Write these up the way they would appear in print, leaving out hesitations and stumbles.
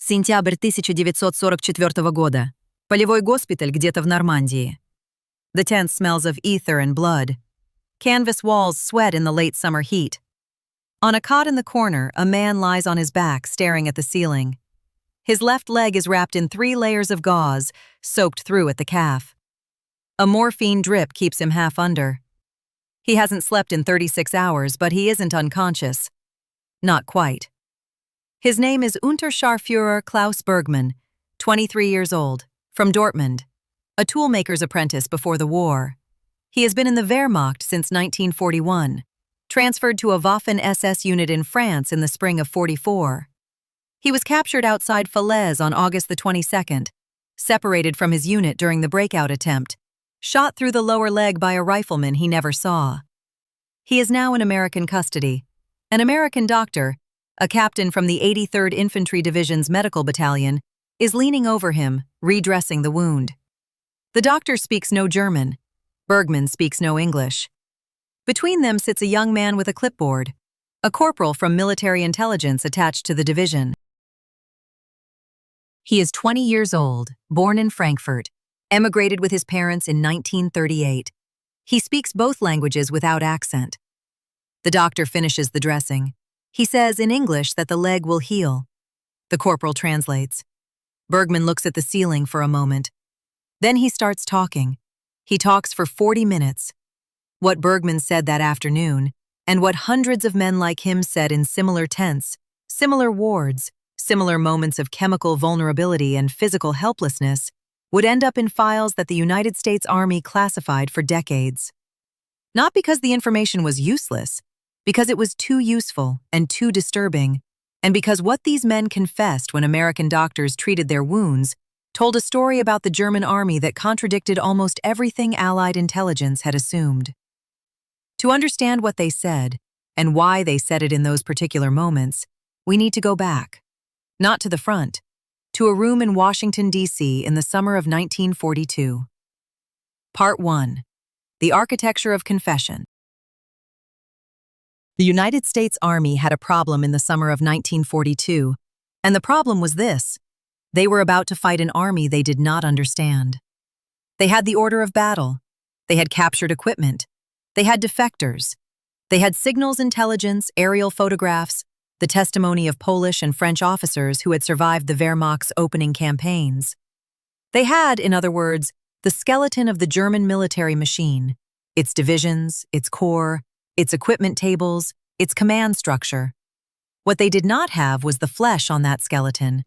Сентябрь 1944 года. Полевой госпиталь где-то в Нормандии. The tent smells of ether and blood. Canvas walls sweat in the late summer heat. On a cot in the corner, a man lies on his back, staring at the ceiling. His left leg is wrapped in 3 layers of gauze, soaked through at the calf. A morphine drip keeps him half under. He hasn't slept in 36 hours, but he isn't unconscious. Not quite. His name is Unterscharführer Klaus Bergmann, 23 years old, from Dortmund, a toolmaker's apprentice before the war. He has been in the Wehrmacht since 1941, transferred to a Waffen-SS unit in France in the spring of '44. He was captured outside Falaise on August the 22nd, separated from his unit during the breakout attempt, shot through the lower leg by a rifleman he never saw. He is now in American custody. An American doctor, a captain from the 83rd Infantry Division's medical battalion, is leaning over him, redressing the wound. The doctor speaks no German. Bergmann speaks no English. Between them sits a young man with a clipboard, a corporal from military intelligence attached to the division. He is 20 years old, born in Frankfurt, emigrated with his parents in 1938. He speaks both languages without accent. The doctor finishes the dressing. He says in English that the leg will heal. The corporal translates. Bergmann looks at the ceiling for a moment. Then he starts talking. He talks for 40 minutes. What Bergmann said that afternoon, and what hundreds of men like him said in similar tents, similar wards, similar moments of chemical vulnerability and physical helplessness, would end up in files that the United States Army classified for decades. Not because the information was useless, because it was too useful and too disturbing, and because what these men confessed when American doctors treated their wounds told a story about the German army that contradicted almost everything Allied intelligence had assumed. To understand what they said, and why they said it in those particular moments, we need to go back. Not to the front, to a room in Washington, D.C. in the summer of 1942. Part 1. The Architecture of Confession. The United States Army had a problem in the summer of 1942, and the problem was this: they were about to fight an army they did not understand. They had the order of battle. They had captured equipment. They had defectors. They had signals intelligence, aerial photographs, the testimony of Polish and French officers who had survived the Wehrmacht's opening campaigns. They had, in other words, the skeleton of the German military machine, its divisions, its corps, its equipment tables, its command structure. What they did not have was the flesh on that skeleton,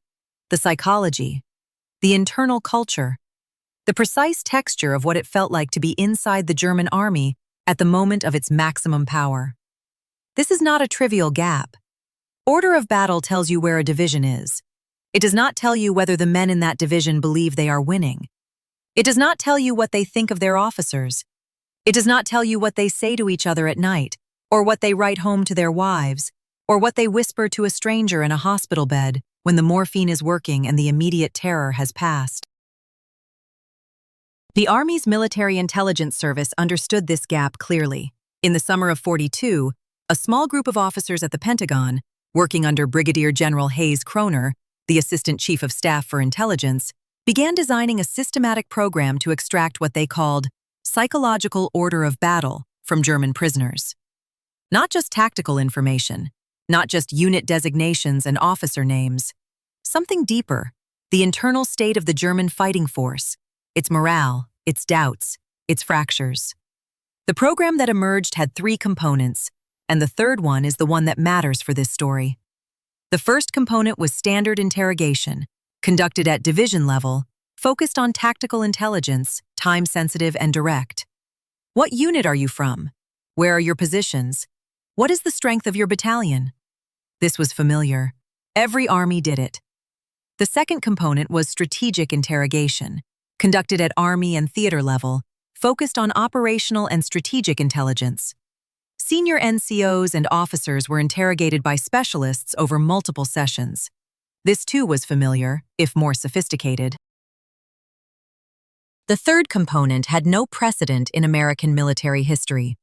the psychology, the internal culture, the precise texture of what it felt like to be inside the German army at the moment of its maximum power. This is not a trivial gap. Order of battle tells you where a division is. It does not tell you whether the men in that division believe they are winning. It does not tell you what they think of their officers. It does not tell you what they say to each other at night, or what they write home to their wives, or what they whisper to a stranger in a hospital bed when the morphine is working and the immediate terror has passed. The Army's Military Intelligence Service understood this gap clearly. In the summer of '42, a small group of officers at the Pentagon, working under Brigadier General Hayes Kroner, the Assistant Chief of Staff for Intelligence, began designing a systematic program to extract what they called psychological order of battle from German prisoners. Not just tactical information, not just unit designations and officer names. Something deeper, the internal state of the German fighting force, its morale, its doubts, its fractures. The program that emerged had 3 components, and the third one is the one that matters for this story. The first component was standard interrogation, conducted at division level, focused on tactical intelligence, time-sensitive and direct. What unit are you from? Where are your positions? What is the strength of your battalion? This was familiar. Every army did it. The second component was strategic interrogation, conducted at army and theater level, focused on operational and strategic intelligence. Senior NCOs and officers were interrogated by specialists over multiple sessions. This too was familiar, if more sophisticated. The third component had no precedent in American military history.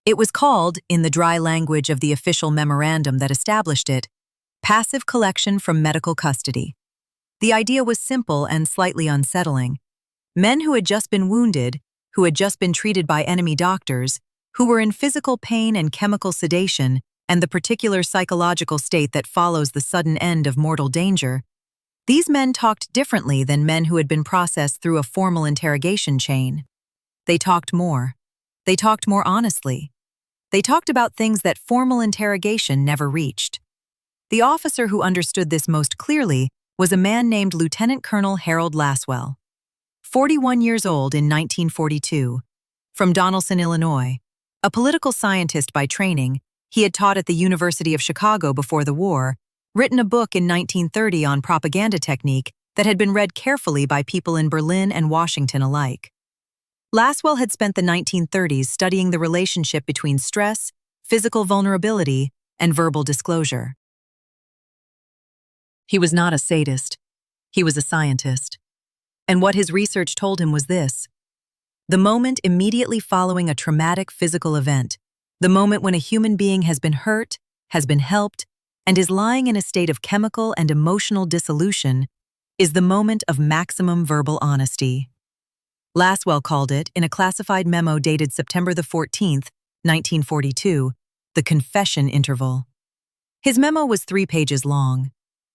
It was called, in the dry language of the official memorandum that established it, passive collection from medical custody. The idea was simple and slightly unsettling. Men who had just been wounded, who had just been treated by enemy doctors, who were in physical pain and chemical sedation, and the particular psychological state that follows the sudden end of mortal danger, these men talked differently than men who had been processed through a formal interrogation chain. They talked more. They talked more honestly. They talked about things that formal interrogation never reached. The officer who understood this most clearly was a man named Lieutenant Colonel Harold Laswell. 41 years old in 1942. From Donelson, Illinois. A political scientist by training, he had taught at the University of Chicago before the war, written a book in 1930 on propaganda technique that had been read carefully by people in Berlin and Washington alike. Laswell had spent the 1930s studying the relationship between stress, physical vulnerability, and verbal disclosure. He was not a sadist. He was a scientist. And what his research told him was this: the moment immediately following a traumatic physical event, the moment when a human being has been hurt, has been helped, and is lying in a state of chemical and emotional dissolution, is the moment of maximum verbal honesty. Laswell called it, in a classified memo dated September 14, 1942, the confession interval. His memo was 3 pages long.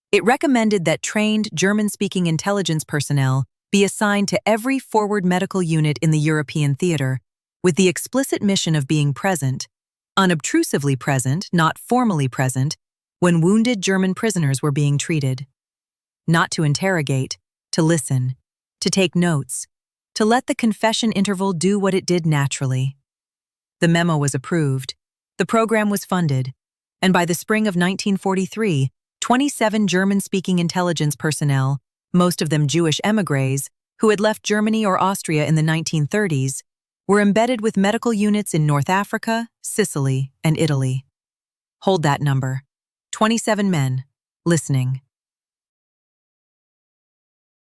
It recommended that trained German-speaking intelligence personnel be assigned to every forward medical unit in the European theater, with the explicit mission of being present, unobtrusively present, not formally present, when wounded German prisoners were being treated. Not to interrogate, to listen, to take notes, to let the confession interval do what it did naturally. The memo was approved, the program was funded, and by the spring of 1943, 27 German-speaking intelligence personnel, most of them Jewish émigrés, who had left Germany or Austria in the 1930s, were embedded with medical units in North Africa, Sicily, and Italy. Hold that number. 27 men, listening.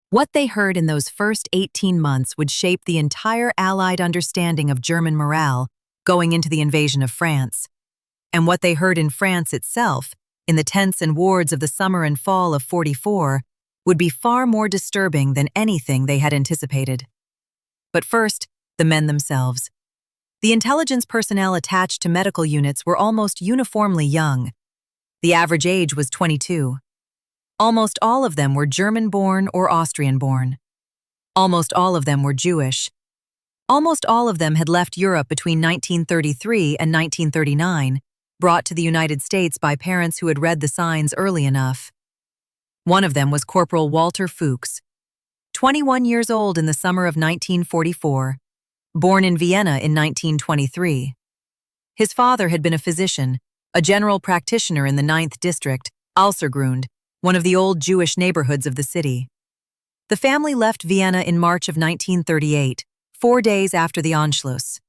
What they heard in those first 18 months would shape the entire Allied understanding of German morale going into the invasion of France. And what they heard in France itself, in the tents and wards of the summer and fall of '44, would be far more disturbing than anything they had anticipated. But first, the men themselves. The intelligence personnel attached to medical units were almost uniformly young. The average age was 22. Almost all of them were German-born or Austrian-born. Almost all of them were Jewish. Almost all of them had left Europe between 1933 and 1939, brought to the United States by parents who had read the signs early enough. One of them was Corporal Walter Fuchs, 21 years old in the summer of 1944, born in Vienna in 1923. His father had been a physician, a general practitioner in the 9th District, Alsergrund, one of the old Jewish neighborhoods of the city. The family left Vienna in March of 1938, 4 days after the Anschluss.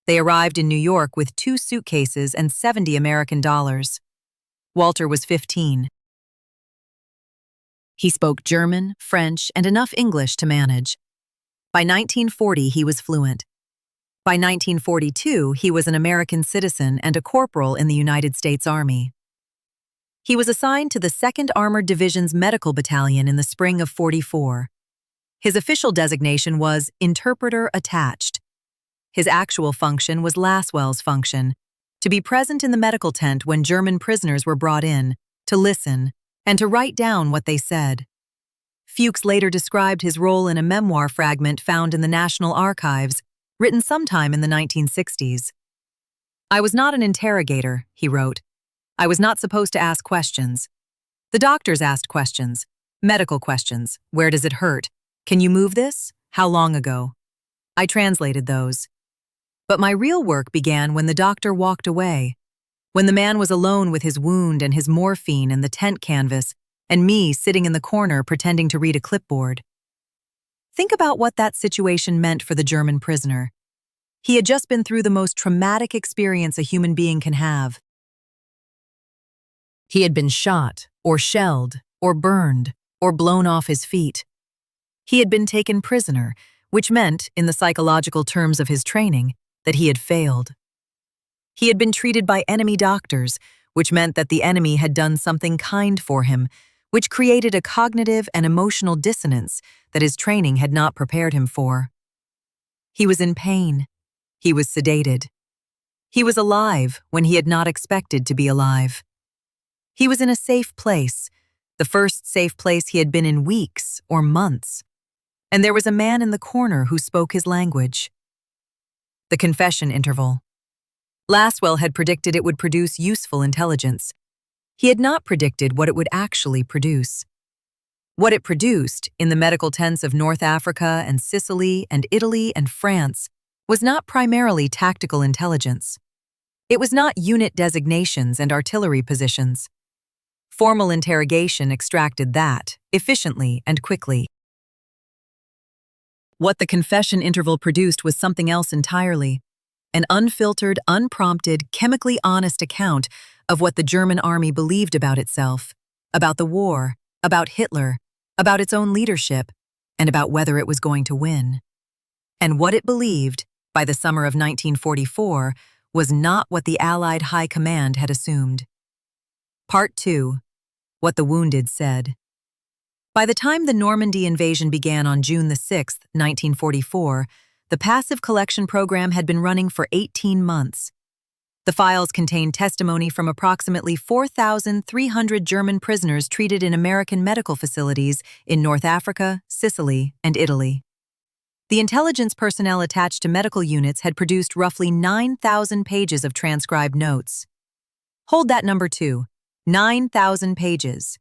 They arrived in New York with 2 suitcases and $70 American. Walter was 15. He spoke German, French, and enough English to manage. By 1940, he was fluent. By 1942, he was an American citizen and a corporal in the United States Army. He was assigned to the 2nd Armored Division's Medical Battalion in the spring of '44. His official designation was interpreter attached. His actual function was Laswell's function, to be present in the medical tent when German prisoners were brought in, to listen, and to write down what they said. Fuchs later described his role in a memoir fragment found in the National Archives, written sometime in the 1960s. "I was not an interrogator," he wrote. "I was not supposed to ask questions. The doctors asked questions, medical questions. Where does it hurt? Can you move this? How long ago? I translated those. But my real work began when the doctor walked away, when the man was alone with his wound and his morphine and the tent canvas, and me sitting in the corner pretending to read a clipboard." Think about what that situation meant for the German prisoner. He had just been through the most traumatic experience a human being can have. He had been shot, or shelled, or burned, or blown off his feet. He had been taken prisoner, which meant, in the psychological terms of his training, that he had failed. He had been treated by enemy doctors, which meant that the enemy had done something kind for him, which created a cognitive and emotional dissonance that his training had not prepared him for. He was in pain. He was sedated. He was alive when he had not expected to be alive. He was in a safe place, the first safe place he had been in weeks or months. And there was a man in the corner who spoke his language. The confession interval. Lasswell had predicted it would produce useful intelligence. He had not predicted what it would actually produce. What it produced, in the medical tents of North Africa and Sicily and Italy and France, was not primarily tactical intelligence. It was not unit designations and artillery positions. Formal interrogation extracted that, efficiently and quickly. What the confession interval produced was something else entirely. An unfiltered, unprompted, chemically honest account of what the German army believed about itself, about the war, about Hitler, about its own leadership, and about whether it was going to win. And what it believed, by the summer of 1944, was not what the Allied High Command had assumed. Part 2. What the Wounded Said. By the time the Normandy invasion began on June 6, 1944, the passive collection program had been running for 18 months. The files contained testimony from approximately 4,300 German prisoners treated in American medical facilities in North Africa, Sicily, and Italy. The intelligence personnel attached to medical units had produced roughly 9,000 pages of transcribed notes. Hold that number too, 9,000 pages.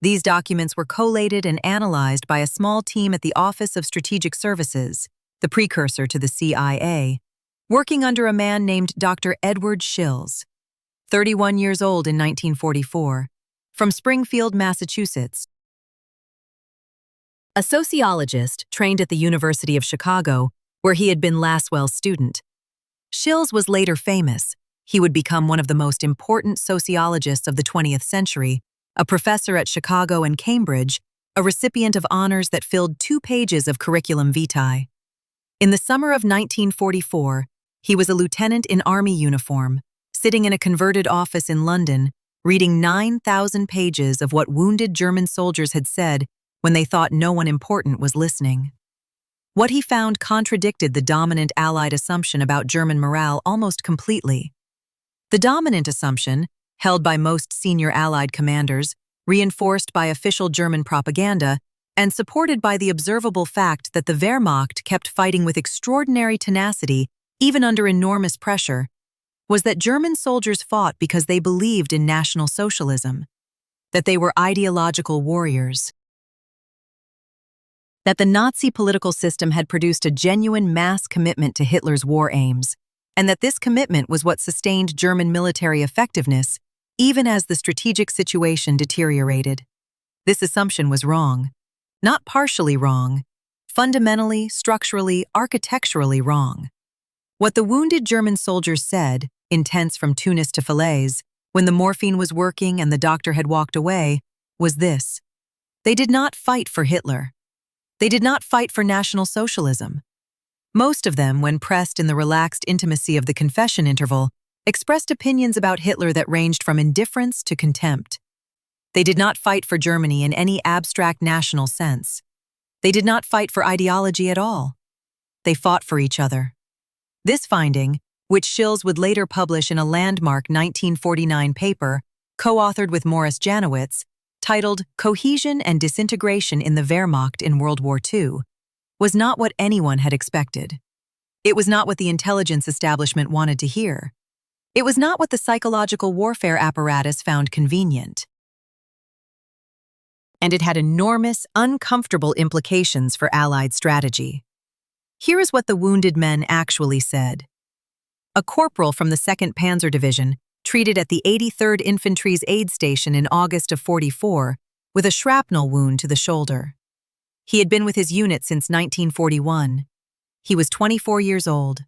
These documents were collated and analyzed by a small team at the Office of Strategic Services, the precursor to the CIA, working under a man named Dr. Edward Shills, 31 years old in 1944, from Springfield, Massachusetts. A sociologist trained at the University of Chicago, where he had been Lasswell's student. Shills was later famous. He would become one of the most important sociologists of the 20th century, a professor at Chicago and Cambridge, a recipient of honors that filled 2 pages of curriculum vitae. In the summer of 1944, he was a lieutenant in army uniform, sitting in a converted office in London, reading 9,000 pages of what wounded German soldiers had said when they thought no one important was listening. What he found contradicted the dominant Allied assumption about German morale almost completely. The dominant assumption, held by most senior Allied commanders, reinforced by official German propaganda, and supported by the observable fact that the Wehrmacht kept fighting with extraordinary tenacity even under enormous pressure, was that German soldiers fought because they believed in National Socialism, that they were ideological warriors, that the Nazi political system had produced a genuine mass commitment to Hitler's war aims, and that this commitment was what sustained German military effectiveness even as the strategic situation deteriorated. This assumption was wrong. Not partially wrong, fundamentally, structurally, architecturally wrong. What the wounded German soldiers said, intense from Tunis to Falaise, when the morphine was working and the doctor had walked away, was this: they did not fight for Hitler. They did not fight for National Socialism. Most of them, when pressed in the relaxed intimacy of the confession interval, expressed opinions about Hitler that ranged from indifference to contempt. They did not fight for Germany in any abstract national sense. They did not fight for ideology at all. They fought for each other. This finding, which Shills would later publish in a landmark 1949 paper, co-authored with Morris Janowitz, titled Cohesion and Disintegration in the Wehrmacht in World War II, was not what anyone had expected. It was not what the intelligence establishment wanted to hear. It was not what the psychological warfare apparatus found convenient. And it had enormous, uncomfortable implications for Allied strategy. Here is what the wounded men actually said. A corporal from the 2nd Panzer Division, treated at the 83rd Infantry's aid station in August of '44, with a shrapnel wound to the shoulder. He had been with his unit since 1941. He was 24 years old.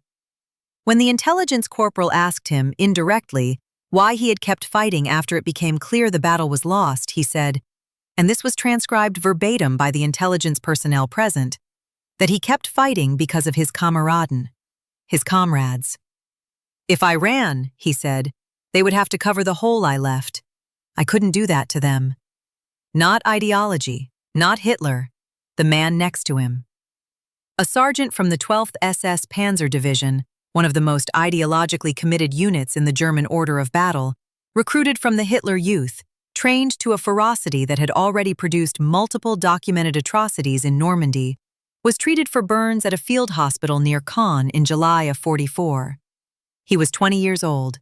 When the intelligence corporal asked him, indirectly, why he had kept fighting after it became clear the battle was lost, he said, and this was transcribed verbatim by the intelligence personnel present, that he kept fighting because of his Kameraden, his comrades. If I ran, he said, they would have to cover the hole I left. I couldn't do that to them. Not ideology, not Hitler, the man next to him. A sergeant from the 12th SS Panzer Division, one of the most ideologically committed units in the German order of battle, recruited from the Hitler Youth, trained to a ferocity that had already produced multiple documented atrocities in Normandy, was treated for burns at a field hospital near Caen in July of '44. He was 20 years old.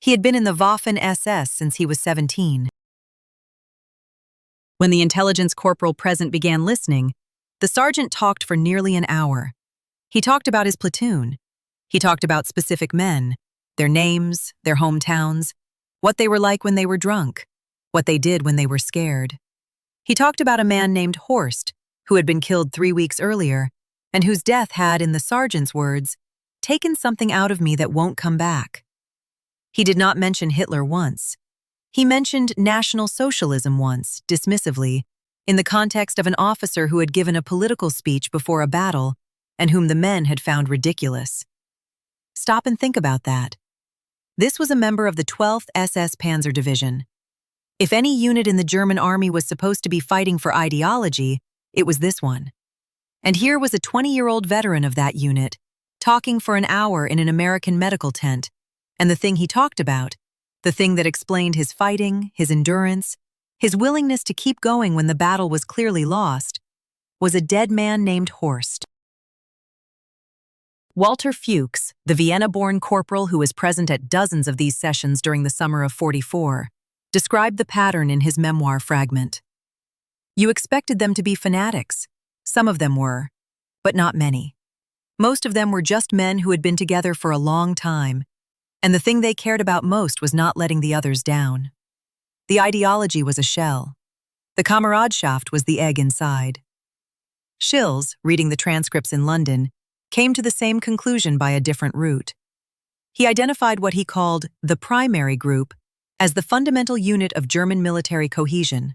He had been in the Waffen-SS since he was 17. When the intelligence corporal present began listening, the sergeant talked for nearly an hour. He talked about his platoon. He talked about specific men, their names, their hometowns, what they were like when they were drunk, what they did when they were scared. He talked about a man named Horst, who had been killed 3 weeks earlier, and whose death had, in the sergeant's words, taken something out of me that won't come back. He did not mention Hitler once. He mentioned National Socialism once, dismissively, in the context of an officer who had given a political speech before a battle and whom the men had found ridiculous. Stop and think about that. This was a member of the 12th SS Panzer Division. If any unit in the German army was supposed to be fighting for ideology, it was this one. And here was a 20-year-old veteran of that unit, talking for an hour in an American medical tent, and the thing he talked about, the thing that explained his fighting, his endurance, his willingness to keep going when the battle was clearly lost, was a dead man named Horst. Walter Fuchs, the Vienna-born corporal who was present at dozens of these sessions during the summer of '44, described the pattern in his memoir fragment. You expected them to be fanatics. Some of them were, but not many. Most of them were just men who had been together for a long time, and the thing they cared about most was not letting the others down. The ideology was a shell. The Kameradschaft was the egg inside. Schills, reading the transcripts in London, came to the same conclusion by a different route. He identified what he called the primary group as the fundamental unit of German military cohesion.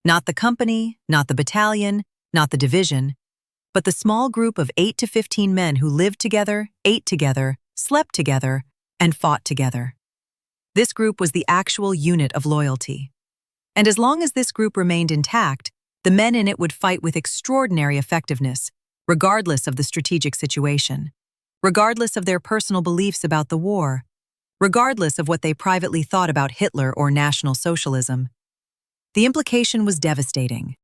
Not the company, not the battalion, not the division, but the small group of 8 to 15 men who lived together, ate together, slept together, and fought together. This group was the actual unit of loyalty. And as long as this group remained intact, the men in it would fight with extraordinary effectiveness, regardless of the strategic situation, regardless of their personal beliefs about the war, regardless of what they privately thought about Hitler or National Socialism. The implication was devastating.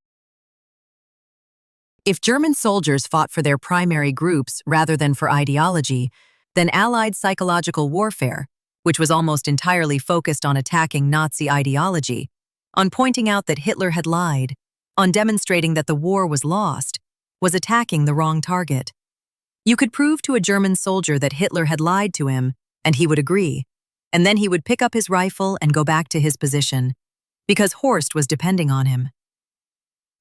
If German soldiers fought for their primary groups rather than for ideology, then Allied psychological warfare, which was almost entirely focused on attacking Nazi ideology, on pointing out that Hitler had lied, on demonstrating that the war was lost, was attacking the wrong target. You could prove to a German soldier that Hitler had lied to him, and he would agree, and then he would pick up his rifle and go back to his position, because Horst was depending on him.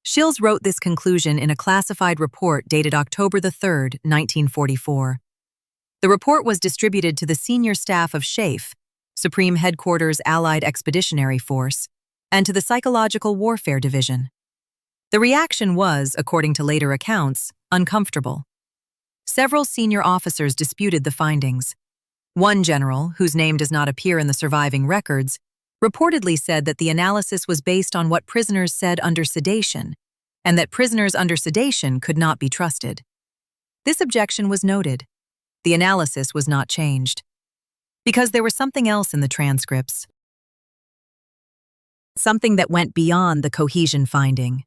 Schills wrote this conclusion in a classified report dated October 3, 1944. The report was distributed to the senior staff of SHAEF, Supreme Headquarters Allied Expeditionary Force, and to the Psychological Warfare Division. The reaction was, according to later accounts, uncomfortable. Several senior officers disputed the findings. One general, whose name does not appear in the surviving records, reportedly said that the analysis was based on what prisoners said under sedation, and that prisoners under sedation could not be trusted. This objection was noted. The analysis was not changed. Because there was something else in the transcripts. Something that went beyond the cohesion finding.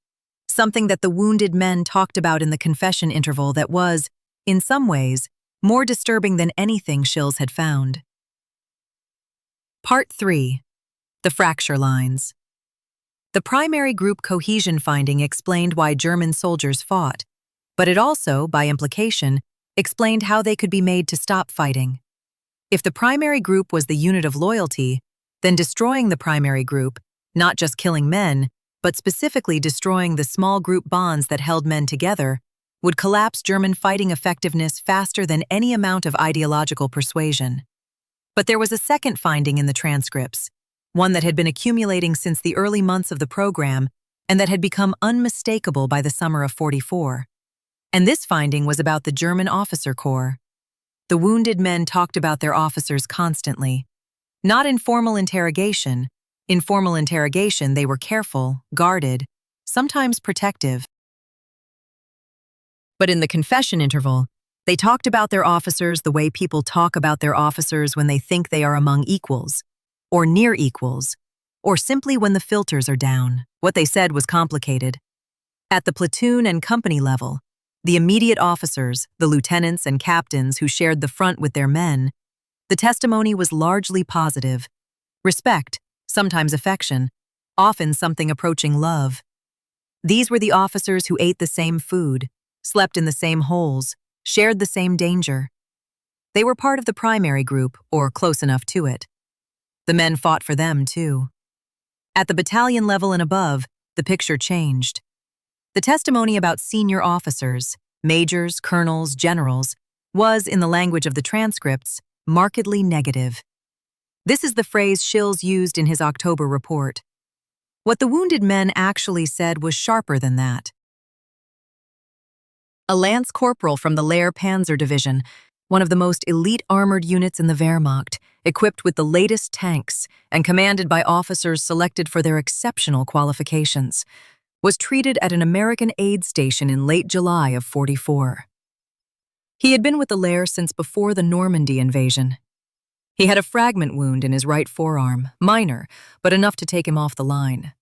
Something that the wounded men talked about in the confession interval that was, in some ways, more disturbing than anything Schills had found. Part 3. The fracture lines. The primary group cohesion finding explained why German soldiers fought, but it also, by implication, explained how they could be made to stop fighting. If the primary group was the unit of loyalty, then destroying the primary group, not just killing men, but specifically destroying the small group bonds that held men together, would collapse German fighting effectiveness faster than any amount of ideological persuasion. But there was a second finding in the transcripts, one that had been accumulating since the early months of the program and that had become unmistakable by the summer of '44. And this finding was about the German officer corps. The wounded men talked about their officers constantly, not in formal interrogation, In formal interrogation, they were careful, guarded, sometimes protective. But in the confession interval, they talked about their officers the way people talk about their officers when they think they are among equals, or near equals, or simply when the filters are down. What they said was complicated. At the platoon and company level, the immediate officers, the lieutenants and captains who shared the front with their men, the testimony was largely positive. Respect, sometimes affection, often something approaching love. These were the officers who ate the same food, slept in the same holes, shared the same danger. They were part of the primary group, or close enough to it. The men fought for them, too. At the battalion level and above, the picture changed. The testimony about senior officers, majors, colonels, generals, was, in the language of the transcripts, markedly negative. This is the phrase Shills used in his October report. What the wounded men actually said was sharper than that. A lance corporal from the Lehr Panzer Division, one of the most elite armored units in the Wehrmacht, equipped with the latest tanks and commanded by officers selected for their exceptional qualifications, was treated at an American aid station in late July of '44. He had been with the Lehr since before the Normandy invasion. He had a fragment wound in his right forearm, minor, but enough to take him off the line.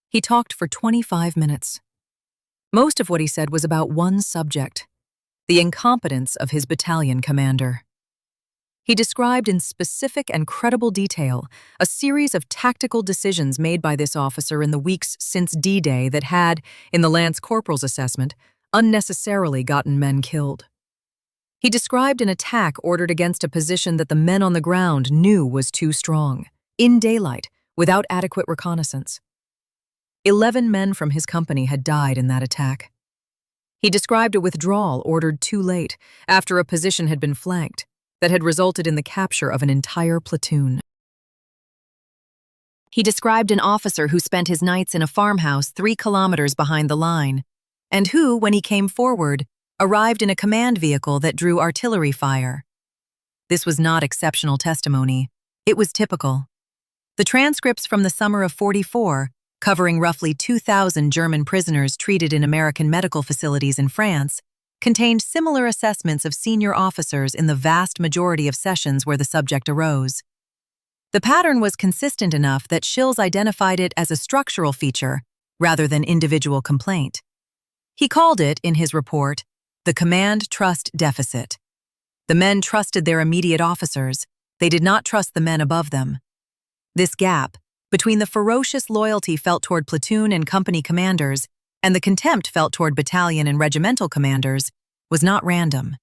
He talked for 25 minutes. Most of what he said was about one subject: the incompetence of his battalion commander. He described in specific and credible detail a series of tactical decisions made by this officer in the weeks since D-Day that had, in the Lance Corporal's assessment, unnecessarily gotten men killed. He described an attack ordered against a position that the men on the ground knew was too strong, in daylight, without adequate reconnaissance. 11 men from his company had died in that attack. He described a withdrawal ordered too late, after a position had been flanked, that had resulted in the capture of an entire platoon. He described an officer who spent his nights in a farmhouse 3 kilometers behind the line, and who, when he came forward, arrived in a command vehicle that drew artillery fire. This was not exceptional testimony. It was typical. The transcripts from the summer of '44, covering roughly 2,000 German prisoners treated in American medical facilities in France, contained similar assessments of senior officers in the vast majority of sessions where the subject arose. The pattern was consistent enough that Shills identified it as a structural feature rather than individual complaint. He called it, in his report, the command trust deficit. The men trusted their immediate officers. They did not trust the men above them. This gap, between the ferocious loyalty felt toward platoon and company commanders and the contempt felt toward battalion and regimental commanders, was not random.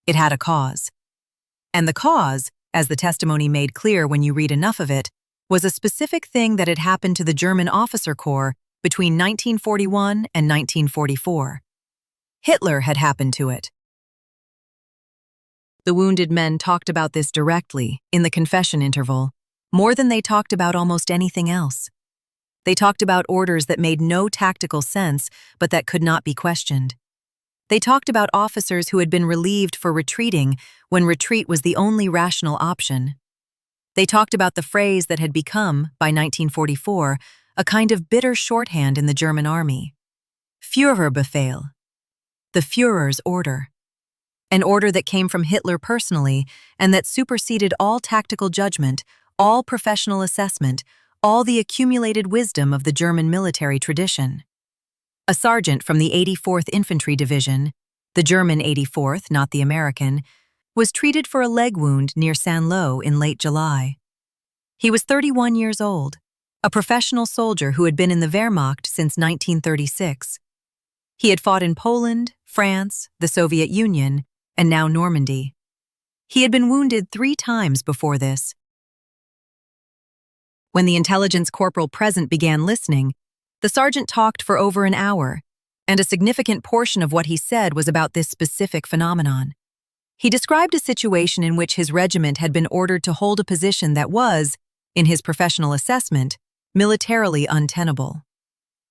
It had a cause. And the cause, as the testimony made clear when you read enough of it, was a specific thing that had happened to the German officer corps between 1941 and 1944. Hitler had happened to it. The wounded men talked about this directly, in the confession interval, more than they talked about almost anything else. They talked about orders that made no tactical sense, but that could not be questioned. They talked about officers who had been relieved for retreating when retreat was the only rational option. They talked about the phrase that had become, by 1944, a kind of bitter shorthand in the German army: Führerbefehl, the Führer's order. An order that came from Hitler personally and that superseded all tactical judgment, all professional assessment, all the accumulated wisdom of the German military tradition. A sergeant from the 84th Infantry Division, the German 84th, not the American, was treated for a leg wound near Saint-Lô in late July. He was 31 years old, a professional soldier who had been in the Wehrmacht since 1936. He had fought in Poland, France, the Soviet Union, and now Normandy. He had been wounded 3 times before this. When the intelligence corporal present began listening, the sergeant talked for over an hour, and a significant portion of what he said was about this specific phenomenon. He described a situation in which his regiment had been ordered to hold a position that was, in his professional assessment, militarily untenable.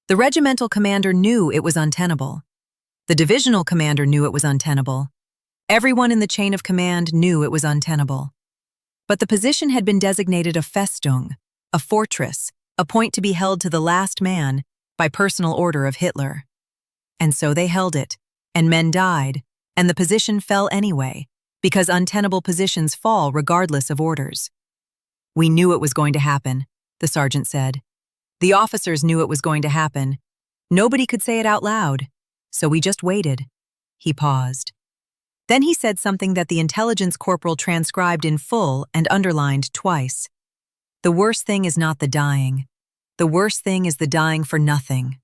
The regimental commander knew it was untenable. The divisional commander knew it was untenable. Everyone in the chain of command knew it was untenable. But the position had been designated a Festung, a fortress, a point to be held to the last man by personal order of Hitler. And so they held it, and men died, and the position fell anyway, because untenable positions fall regardless of orders. "We knew it was going to happen," the sergeant said. "The officers knew it was going to happen. Nobody could say it out loud, so we just waited." He paused. Then he said something that the intelligence corporal transcribed in full and underlined twice. "The worst thing is not the dying. The worst thing is the dying for nothing.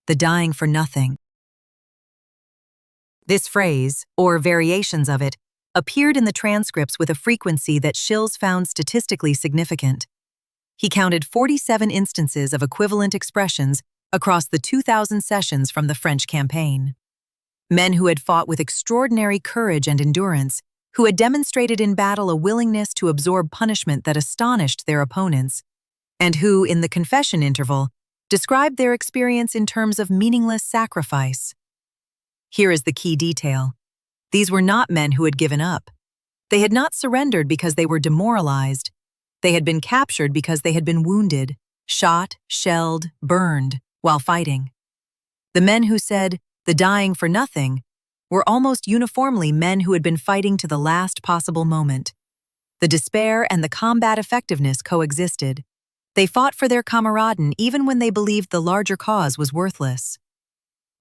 The dying for nothing." This phrase, or variations of it, appeared in the transcripts with a frequency that Schills found statistically significant. He counted 47 instances of equivalent expressions across the 2,000 sessions from the French campaign. Men who had fought with extraordinary courage and endurance, who had demonstrated in battle a willingness to absorb punishment that astonished their opponents, and who, in the confession interval, described their experience in terms of meaningless sacrifice. Here is the key detail. These were not men who had given up. They had not surrendered because they were demoralized. They had been captured because they had been wounded, shot, shelled, burned, while fighting. The men who said, "the dying for nothing," were almost uniformly men who had been fighting to the last possible moment. The despair and the combat effectiveness coexisted. They fought for their Kameraden even when they believed the larger cause was worthless.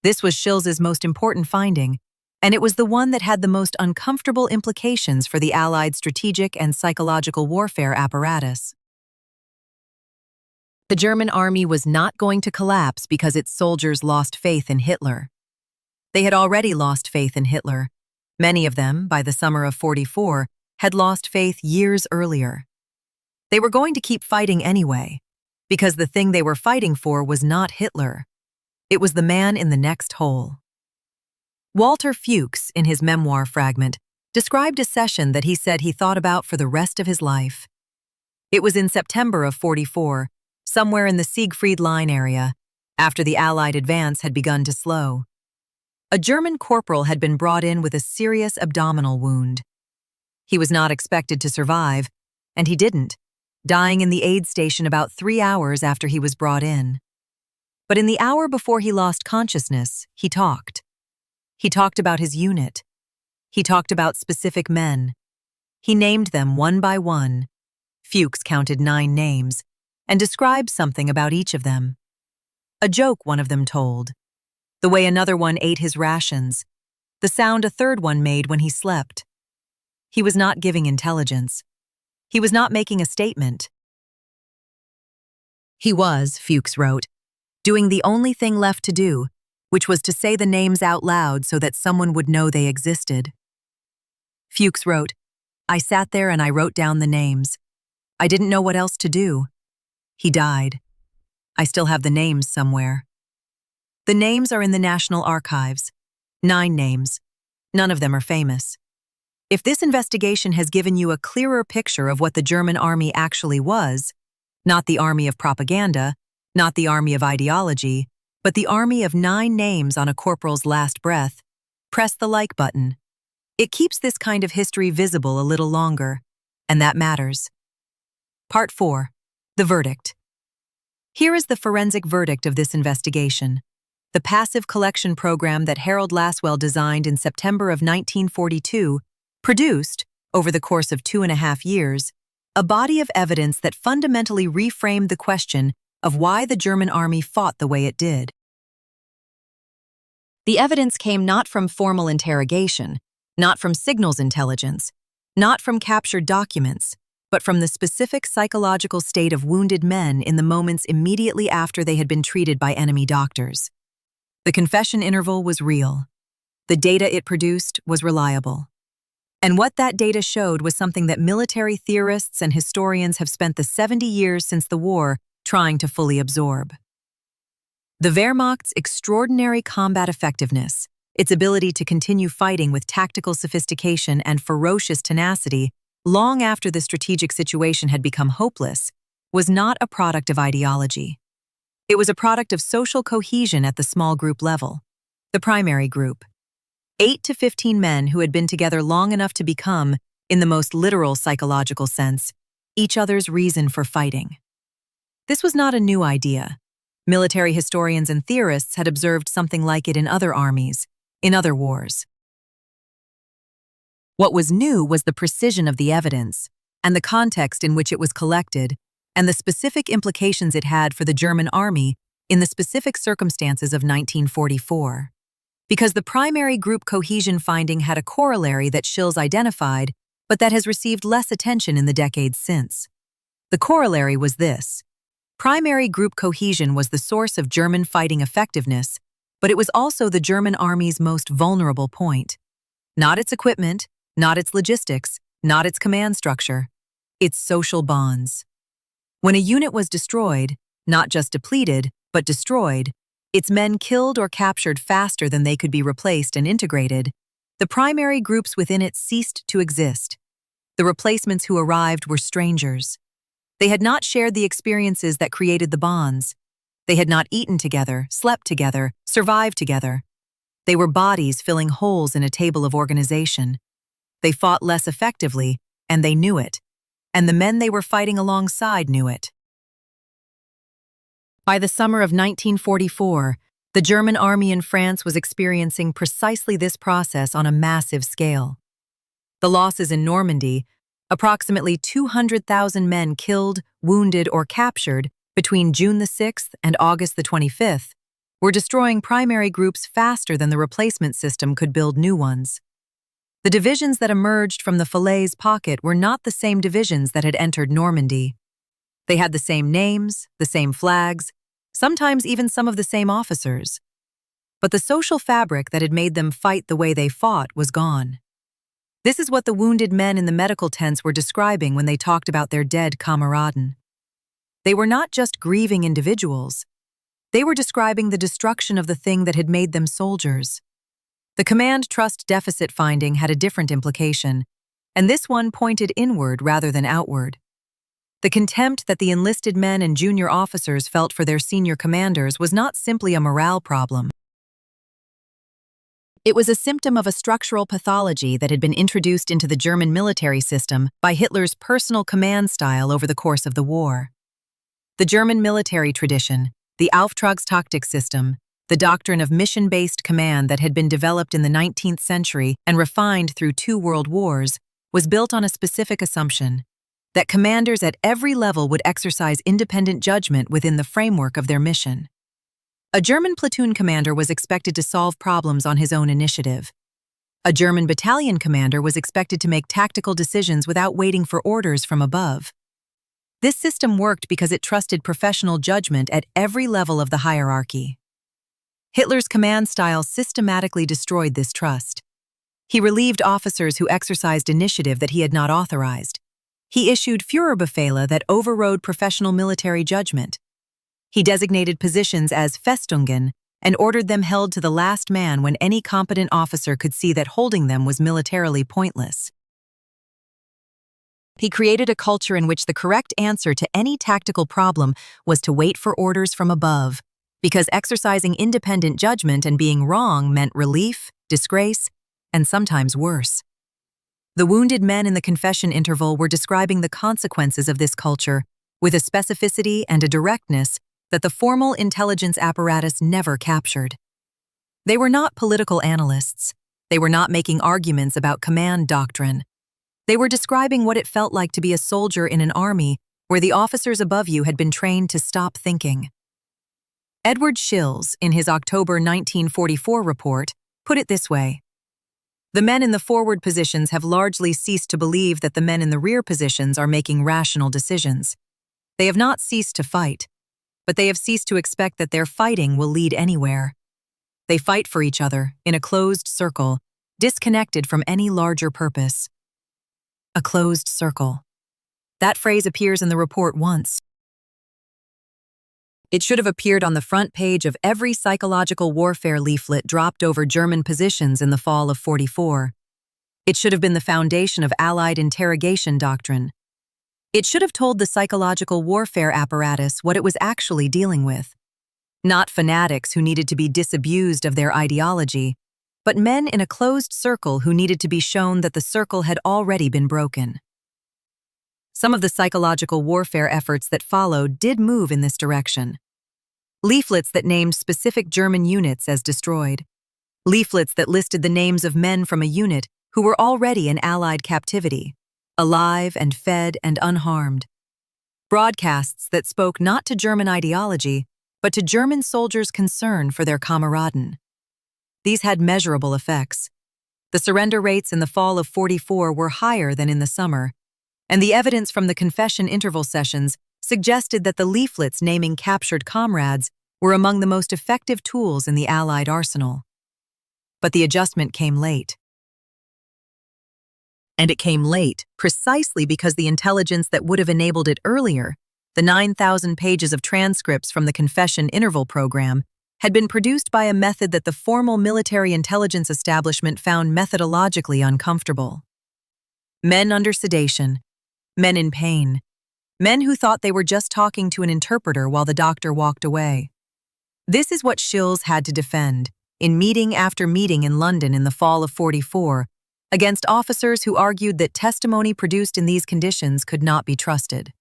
This was Schills's most important finding, and it was the one that had the most uncomfortable implications for the Allied strategic and psychological warfare apparatus. The German army was not going to collapse because its soldiers lost faith in Hitler. They had already lost faith in Hitler. Many of them, by the summer of '44, had lost faith years earlier. They were going to keep fighting anyway, because the thing they were fighting for was not Hitler. It was the man in the next hole. Walter Fuchs, in his memoir fragment, described a session that he said he thought about for the rest of his life. It was in September of '44, somewhere in the Siegfried Line area, after the Allied advance had begun to slow. A German corporal had been brought in with a serious abdominal wound. He was not expected to survive, and he didn't, dying in the aid station about 3 hours after he was brought in. But in the hour before he lost consciousness, he talked. He talked about his unit. He talked about specific men. He named them one by one. Fuchs counted 9 names and described something about each of them. A joke one of them told, the way another one ate his rations, the sound a third one made when he slept. He was not giving intelligence. He was not making a statement. He was, Fuchs wrote, doing the only thing left to do, which was to say the names out loud so that someone would know they existed. Fuchs wrote, "I sat there and I wrote down the names. I didn't know what else to do." He died. I still have the names somewhere. The names are in the National Archives. 9 names. None of them are famous. If this investigation has given you a clearer picture of what the German army actually was, not the army of propaganda, not the army of ideology, but the army of 9 names on a corporal's last breath, press the like button. It keeps this kind of history visible a little longer, and that matters. Part 4. The verdict. Here is the forensic verdict of this investigation. The passive collection program that Harold Lasswell designed in September of 1942 produced, over the course of 2.5 years, a body of evidence that fundamentally reframed the question of why the German army fought the way it did. The evidence came not from formal interrogation, not from signals intelligence, not from captured documents, but from the specific psychological state of wounded men in the moments immediately after they had been treated by enemy doctors. The confession interval was real. The data it produced was reliable. And what that data showed was something that military theorists and historians have spent the 70 years since the war trying to fully absorb. The Wehrmacht's extraordinary combat effectiveness, its ability to continue fighting with tactical sophistication and ferocious tenacity long after the strategic situation had become hopeless, was not a product of ideology. It was a product of social cohesion at the small group level, the primary group. 8 to 15 men who had been together long enough to become, in the most literal psychological sense, each other's reason for fighting. This was not a new idea. Military historians and theorists had observed something like it in other armies, in other wars. What was new was the precision of the evidence, and the context in which it was collected, and the specific implications it had for the German army in the specific circumstances of 1944. Because the primary group cohesion finding had a corollary that Schills identified, but that has received less attention in the decades since. The corollary was this. Primary group cohesion was the source of German fighting effectiveness, but it was also the German army's most vulnerable point. Not its equipment, not its logistics, not its command structure, its social bonds. When a unit was destroyed, not just depleted, but destroyed, its men killed or captured faster than they could be replaced and integrated, the primary groups within it ceased to exist. The replacements who arrived were strangers. They had not shared the experiences that created the bonds. They had not eaten together, slept together, survived together. They were bodies filling holes in a table of organization. They fought less effectively, and they knew it. And the men they were fighting alongside knew it. By the summer of 1944, the German army in France was experiencing precisely this process on a massive scale. The losses in Normandy, approximately 200,000 men killed, wounded, or captured between June the 6th and August the 25th, were destroying primary groups faster than the replacement system could build new ones. The divisions that emerged from the Falaise pocket were not the same divisions that had entered Normandy. They had the same names, the same flags, sometimes even some of the same officers. But the social fabric that had made them fight the way they fought was gone. This is what the wounded men in the medical tents were describing when they talked about their dead Kameraden. They were not just grieving individuals. They were describing the destruction of the thing that had made them soldiers. The command trust deficit finding had a different implication, and this one pointed inward rather than outward. The contempt that the enlisted men and junior officers felt for their senior commanders was not simply a morale problem. It was a symptom of a structural pathology that had been introduced into the German military system by Hitler's personal command style over the course of the war. The German military tradition, the Auftragstaktik system, the doctrine of mission-based command that had been developed in the 19th century and refined through 2 world wars, was built on a specific assumption that commanders at every level would exercise independent judgment within the framework of their mission. A German platoon commander was expected to solve problems on his own initiative. A German battalion commander was expected to make tactical decisions without waiting for orders from above. This system worked because it trusted professional judgment at every level of the hierarchy. Hitler's command style systematically destroyed this trust. He relieved officers who exercised initiative that he had not authorized. He issued Führerbefehle that overrode professional military judgment. He designated positions as Festungen and ordered them held to the last man when any competent officer could see that holding them was militarily pointless. He created a culture in which the correct answer to any tactical problem was to wait for orders from above, because exercising independent judgment and being wrong meant relief, disgrace, and sometimes worse. The wounded men in the confession interval were describing the consequences of this culture with a specificity and a directness that the formal intelligence apparatus never captured. They were not political analysts. They were not making arguments about command doctrine. They were describing what it felt like to be a soldier in an army where the officers above you had been trained to stop thinking. Edward Schills, in his October 1944 report, put it this way: "The men in the forward positions have largely ceased to believe that the men in the rear positions are making rational decisions. They have not ceased to fight, but they have ceased to expect that their fighting will lead anywhere. They fight for each other in a closed circle, disconnected from any larger purpose." A closed circle. That phrase appears in the report once. It should have appeared on the front page of every psychological warfare leaflet dropped over German positions in the fall of '44. It should have been the foundation of Allied interrogation doctrine. It should have told the psychological warfare apparatus what it was actually dealing with. Not fanatics who needed to be disabused of their ideology, but men in a closed circle who needed to be shown that the circle had already been broken. Some of the psychological warfare efforts that followed did move in this direction. Leaflets that named specific German units as destroyed. Leaflets that listed the names of men from a unit who were already in Allied captivity, alive and fed and unharmed. Broadcasts that spoke not to German ideology, but to German soldiers' concern for their Kameraden. These had measurable effects. The surrender rates in the fall of '44 were higher than in the summer, and the evidence from the confession interval sessions suggested that the leaflets naming captured comrades were among the most effective tools in the Allied arsenal. But the adjustment came late. And it came late precisely because the intelligence that would have enabled it earlier, the 9,000 pages of transcripts from the confession interval program, had been produced by a method that the formal military intelligence establishment found methodologically uncomfortable. Men under sedation, men in pain, men who thought they were just talking to an interpreter while the doctor walked away. This is what Shills had to defend, in meeting after meeting in London in the fall of '44, against officers who argued that testimony produced in these conditions could not be trusted.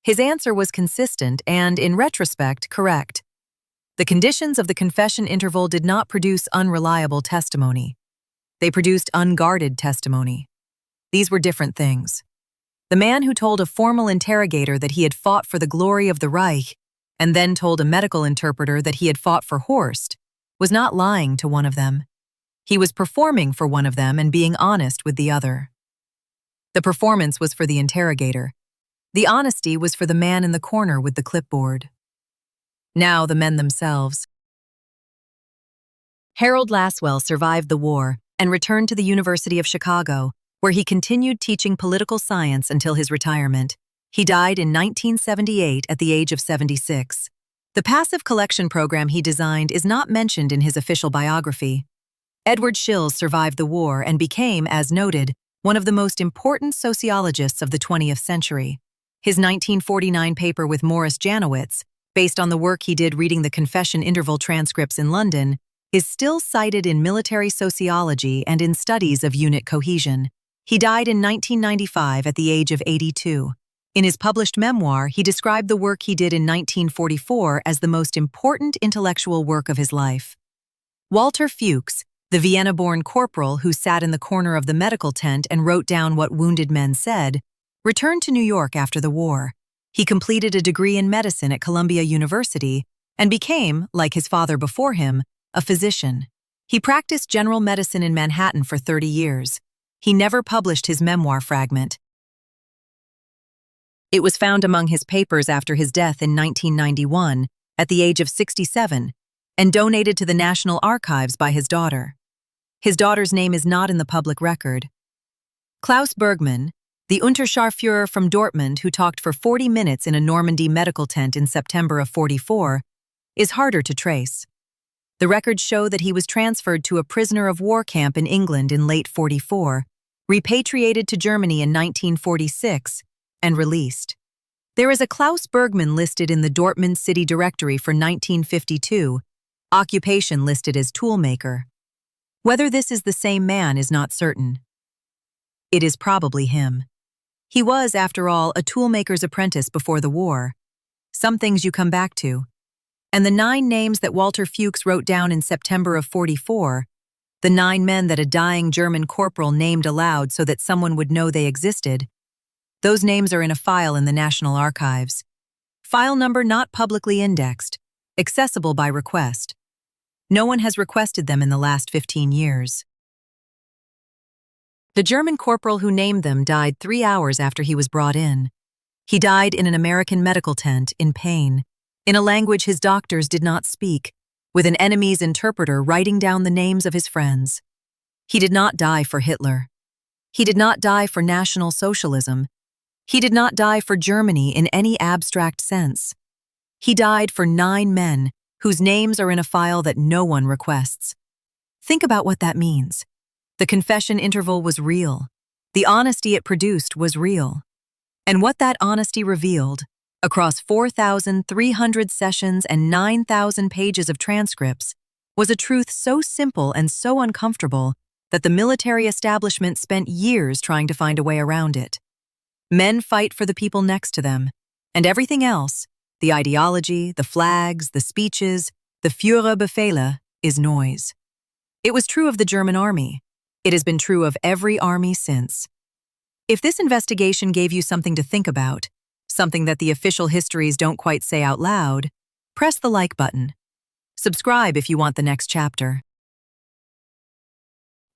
His answer was consistent and, in retrospect, correct. The conditions of the confession interval did not produce unreliable testimony. They produced unguarded testimony. These were different things. The man who told a formal interrogator that he had fought for the glory of the Reich and then told a medical interpreter that he had fought for Horst was not lying to one of them. He was performing for one of them and being honest with the other. The performance was for the interrogator. The honesty was for the man in the corner with the clipboard. Now the men themselves. Harold Lasswell survived the war and returned to the University of Chicago, where he continued teaching political science until his retirement. He died in 1978 at the age of 76. The passive collection program he designed is not mentioned in his official biography. Edward Shills survived the war and became, as noted, one of the most important sociologists of the 20th century. His 1949 paper with Morris Janowitz, based on the work he did reading the confession interval transcripts in London, is still cited in military sociology and in studies of unit cohesion. He died in 1995 at the age of 82. In his published memoir, he described the work he did in 1944 as the most important intellectual work of his life. Walter Fuchs, the Vienna-born corporal who sat in the corner of the medical tent and wrote down what wounded men said, returned to New York after the war. He completed a degree in medicine at Columbia University and became, like his father before him, a physician. He practiced general medicine in Manhattan for 30 years. He never published his memoir fragment. It was found among his papers after his death in 1991, at the age of 67, and donated to the National Archives by his daughter. His daughter's name is not in the public record. Klaus Bergmann, the Unterscharführer from Dortmund who talked for 40 minutes in a Normandy medical tent in September of '44, is harder to trace. The records show that he was transferred to a prisoner of war camp in England in late '44, repatriated to Germany in 1946, and released. There is a Klaus Bergmann listed in the Dortmund City Directory for 1952, occupation listed as toolmaker. Whether this is the same man is not certain. It is probably him. He was, after all, a toolmaker's apprentice before the war. Some things you come back to. And the 9 names that Walter Fuchs wrote down in September of '44, the 9 men that a dying German corporal named aloud so that someone would know they existed, those names are in a file in the National Archives. File number not publicly indexed, accessible by request. No one has requested them in the last 15 years. The German corporal who named them died 3 hours after he was brought in. He died in an American medical tent, in pain, in a language his doctors did not speak, with an enemy's interpreter writing down the names of his friends. He did not die for Hitler. He did not die for National Socialism. He did not die for Germany in any abstract sense. He died for 9 men whose names are in a file that no one requests. Think about what that means. The confession interval was real. The honesty it produced was real. And what that honesty revealed, across 4,300 sessions and 9,000 pages of transcripts, was a truth so simple and so uncomfortable that the military establishment spent years trying to find a way around it. Men fight for the people next to them, and everything else, the ideology, the flags, the speeches, the Führerbefehle, is noise. It was true of the German army. It has been true of every army since. If this investigation gave you something to think about, something that the official histories don't quite say out loud, press the like button. Subscribe if you want the next chapter.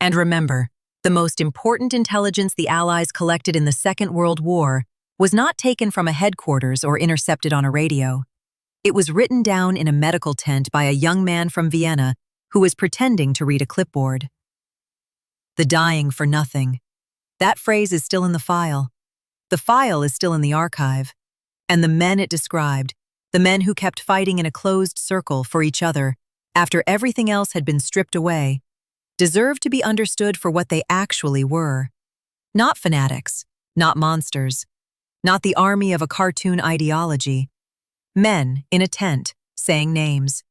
And remember, the most important intelligence the Allies collected in the Second World War was not taken from a headquarters or intercepted on a radio. It was written down in a medical tent by a young man from Vienna who was pretending to read a clipboard. The dying for nothing. That phrase is still in the file. The file is still in the archive. And the men it described, the men who kept fighting in a closed circle for each other after everything else had been stripped away, deserve to be understood for what they actually were. Not fanatics, not monsters, not the army of a cartoon ideology. Men in a tent, saying names.